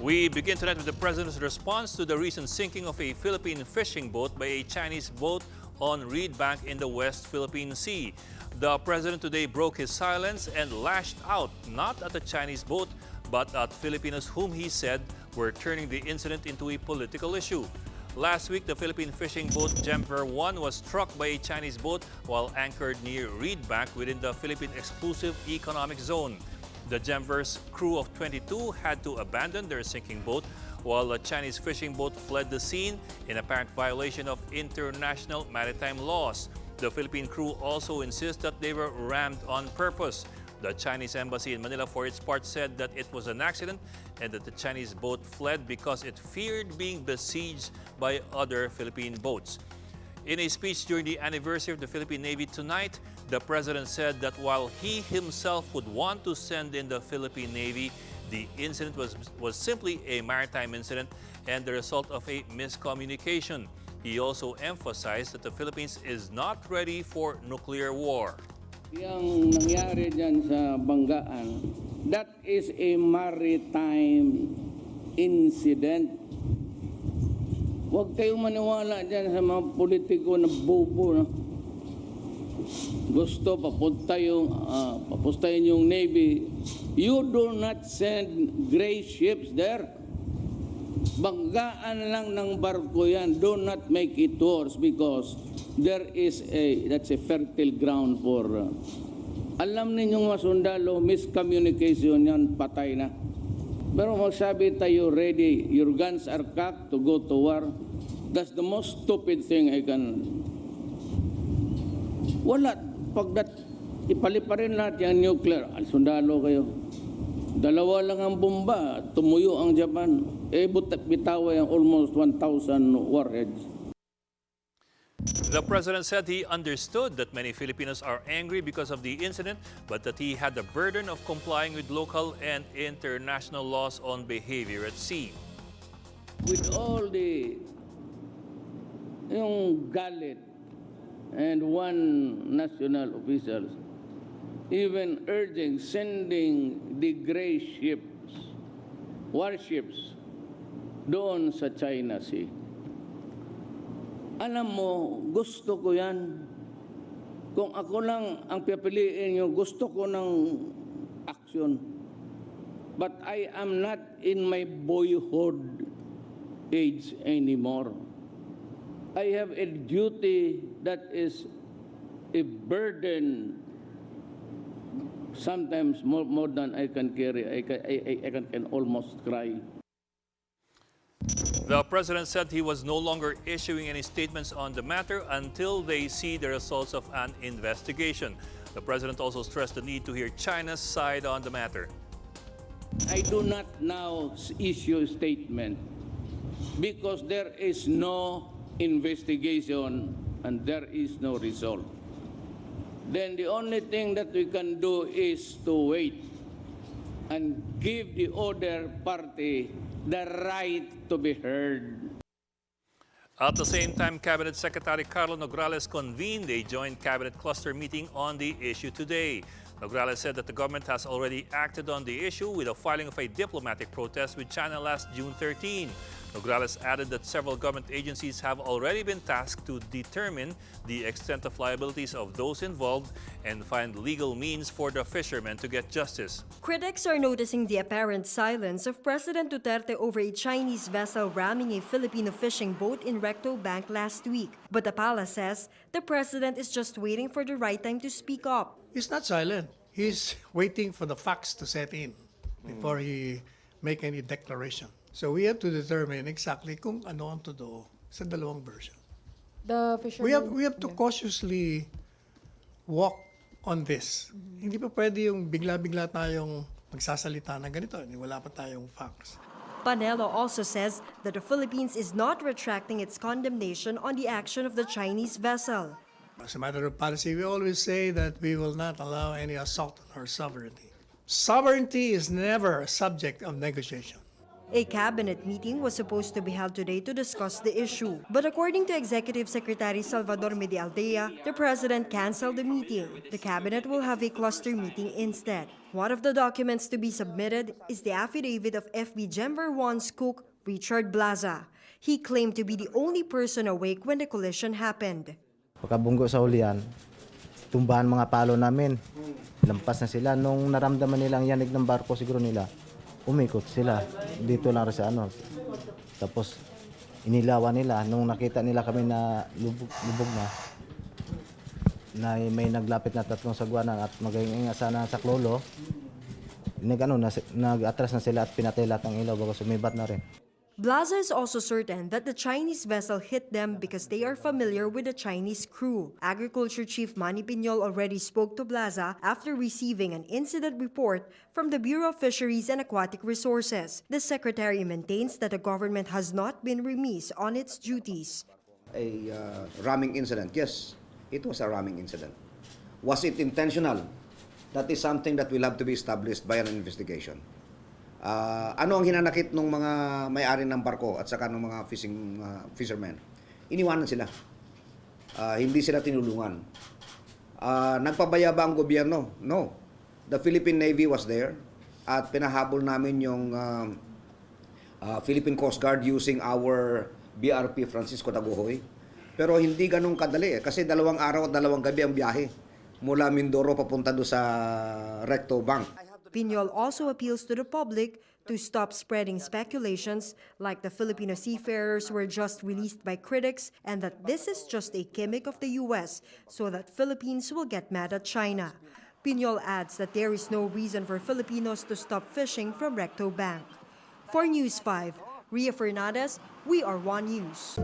We begin tonight with the President's response to the recent sinking of a Philippine fishing boat by a Chinese boat on Rody Bank in the West Philippine Sea. The President today broke his silence and lashed out not at the Chinese boat but at Filipinos whom he said were turning the incident into a political issue. Last week, the Philippine fishing boat Gemver 1 was struck by a Chinese boat while anchored near Rody Bank within the Philippine Exclusive Economic Zone. The Gemver's crew of 22 had to abandon their sinking boat while a Chinese fishing boat fled the scene in apparent violation of international maritime laws. The Philippine crew also insists that they were rammed on purpose. The Chinese embassy in Manila, for its part, said that it was an accident and that the Chinese boat fled because it feared being besieged by other Philippine boats. In a speech during the anniversary of the Philippine Navy tonight, the President said that while he himself would want to send in the Philippine Navy, the incident was simply a maritime incident and the result of a miscommunication. He also emphasized that the Philippines is not ready for nuclear war. Yang nangyari dyan sa Banggaan, that is a maritime incident. Huwag kayong maniwala dyan sa mga politiko na bobo. No? Gusto papustayin yung Navy. You do not send gray ships there. Banggaan lang ng barko yan. Do not make it worse because that's a fertile ground for... alam ninyong mga sundalo, miscommunication yan, patay na. Pero magsabi tayo, ready, your guns are cocked to go to war. That's the most stupid thing I can... Wala. Ipaliparin natin ang nuclear. Sundalo kayo. Dalawa lang ang bomba. Tumuyo ang Japan. Bitawa yung almost 1,000 warheads. The President said he understood that many Filipinos are angry because of the incident, but that he had the burden of complying with local and international laws on behavior at sea. With all the yung galit and one national officials even urging sending the gray ships, warships, doon sa China Sea. Alam mo, gusto ko yan. Kung ako lang ang pipiliin nyo, gusto ko ng action. But I am not in my boyhood age anymore. I have a duty that is a burden, sometimes more than I can carry. I can almost cry. The President said he was no longer issuing any statements on the matter until they see the results of an investigation. The President also stressed the need to hear China's side on the matter. I do not now issue a statement because there is no investigation and there is no result. Then the only thing that we can do is to wait and give the other party the right to be heard. At the same time, Cabinet Secretary Carlo Nograles convened a joint cabinet cluster meeting on the issue today. Nograles said that the government has already acted on the issue with the filing of a diplomatic protest with China last June 13. Nograles added that several government agencies have already been tasked to determine the extent of liabilities of those involved and find legal means for the fishermen to get justice. Critics are noticing the apparent silence of President Duterte over a Chinese vessel ramming a Filipino fishing boat in Recto Bank last week. But Apala says the president is just waiting for the right time to speak up. He's not silent. He's waiting for the facts to set in before he make any declaration. So we have to determine exactly kung ano ang totoo sa dalawang version. The fishermen, We have to cautiously walk on this. Hindi pa pwede yung bigla-bigla tayong magsasalita na ganito. Wala pa tayong facts. Panelo also says that the Philippines is not retracting its condemnation on the action of the Chinese vessel. As a matter of policy, we always say that we will not allow any assault on our sovereignty. Sovereignty is never a subject of negotiation. A cabinet meeting was supposed to be held today to discuss the issue. But according to Executive Secretary Salvador Medialdea, the president canceled the meeting. The cabinet will have a cluster meeting instead. One of the documents to be submitted is the affidavit of FB Gemver 1's cook, Richard Blaza. He claimed to be the only person awake when the collision happened. Pagkabunggo sa hulihan, tumbahan mga palo namin. Lampas na sila. Nung naramdaman nilang yanig ng barko siguro nila, umikot sila. Dito lang sa ano. Tapos inilawan nila. Nung nakita nila kami na lubog na may naglapit na 3 sagwanan at maging sana sa klolo, nag-atras na sila at pinatay lahat ng ilaw bago sumibat na rin. Blaza is also certain that the Chinese vessel hit them because they are familiar with the Chinese crew. Agriculture Chief Manny Piñol already spoke to Blaza after receiving an incident report from the Bureau of Fisheries and Aquatic Resources. The secretary maintains that the government has not been remiss on its duties. A ramming incident, yes, it was a ramming incident. Was it intentional? That is something that will have to be established by an investigation. Ano ang hinanakit ng mga may-ari ng barko at saka ng mga fishermen? Iniwanan sila. Hindi sila tinulungan. Nagpabaya ba ang gobyerno? No. The Philippine Navy was there at pinahabol namin yung Philippine Coast Guard using our BRP Francisco Dagohoy. Pero hindi ganun kadali kasi 2 araw at 2 gabi ang biyahe mula Mindoro papunta do sa Recto Bank. Piñol also appeals to the public to stop spreading speculations like the Filipino seafarers were just released by critics and that this is just a gimmick of the U.S. so that Philippines will get mad at China. Piñol adds that there is no reason for Filipinos to stop fishing from Recto Bank. For News 5, Ria Fernandez, We Are One News.